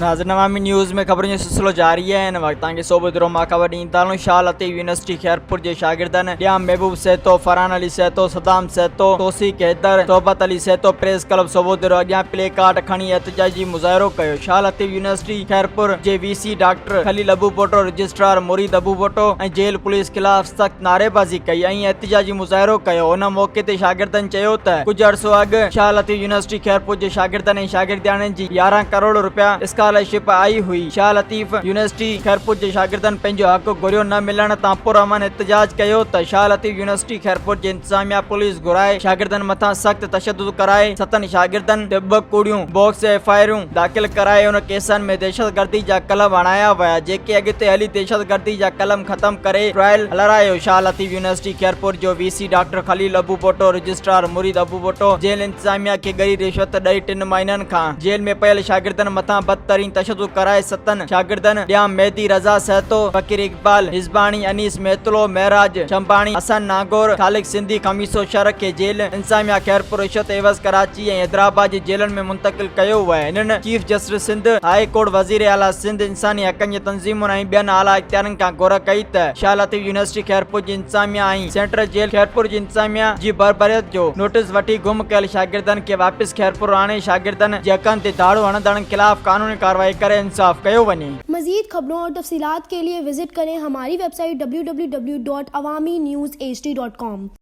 नाज़रीन अवामी न्यूज़ में खबरों जो सिलसिलो जारी है। इन वक्त तक सोभودीरोशा खबर ॾींदा शाह लतीफ यूनिवर्सटी खैरपुर के शागर्दन महबूब सैतो, फरहान अली सैतो, सदाम सैतो, तौثيق हैदर, सोहबत अली सैतो प्रेस क्लब सोभوديرو अॻियां प्ले कार्ड खणी एहतजाजी मुज़ाहिरो कयो। शाह लतीफ यूनिवर्सटी खैरपुर जे VC डॉक्टर खलील अबू पोटो, रजिस्ट्रार मुरीद अबू पोटो ऐं जेल पुलिस खिलाफ़ सख्त नारेबाज़ी कई ऐं एहतजाजी मुज़ाहिरो कयो। उन मौके ते शागिर्दनि चयो त कुछ अर्सो अॻु शाह लतीफ यूनिवर्सटी खैरपुर जे शागिर्दनि ऐं शागिर्दियाणनि जी 11 करोड़ रुपया स्कॉलरशिप आई हुई। शाह लतीफ यूनिवर्सिटी खैरपुर जे शागिर्दनि पंहिंजो हक़ घुरियो न मिलण तां पुरअमन एहतजाज कयो त शाह लतीफ यूनिवर्सिटी खैरपुर जे इंतजामिया पुलिस घुराए शागिर्दनि मथां सख्त तशद्दुद कराए 7 शागिर्दनि ते 2 कूड़ियूं बॉक्स FIR दाख़िल कराए उन केसनि में दहशतगर्दी जा कलम हणाया विया, जेके अॻिते हली दहशतगर्दी जा कलम ख़त्म करे ट्रायल हलारायो। शाह लतीफ यूनिवर्सिटी खैरपुर जो VC डॉक्टर खलील अबू पोटो, रजिस्ट्रार मुरीद अबू पोटो जेल इंतजामिया खे गरी रिश्वत ॾेई 3 महीननि खां जेल में पयल शागिर्दनि मथां बदतरीन तशद्दुद कराए 7 शागिर्दनि ॾियां मेहदी रज़ा सैतो, फकीर इकबाल हिज़बानी, अनीस महतलो, महराज शंबाणी, हसन नागौर, खालिक सिंधी, खमीसो शरक के जेल इंतजामिया खैरपुर रिश्वत एवज़ कराची ऐं हैदराबाद जी जेलनि में मुंतकिल कयो वियो। इन्हनि chief justice Sindh, high court, वज़ीर आला सिंध, इंसानी हक़नि जी तंज़ीमुनि ऐं ॿियनि आला इख्तियारनि खां घुर कई त शाह लतीफ यूनिवर्सिटी खैरपुर जी इंतजामिया ऐं सेंट्रल जेल खैरपुर जी इंतजामिया जी बरबरियत जो नोटिस वठी गुम कयल शागिर्दनि खे वापसि खैरपुर आणे शागिर्दनि जे हक़नि ते दाड़ो हणंदड़नि खिलाफ़ कानूनी कार्रवाई करे इंसाफ कयो वञे। मज़ीद खबरों और तफसीलात के लिए विजिट करें हमारी वेबसाइट www.awamiNewsHD.com।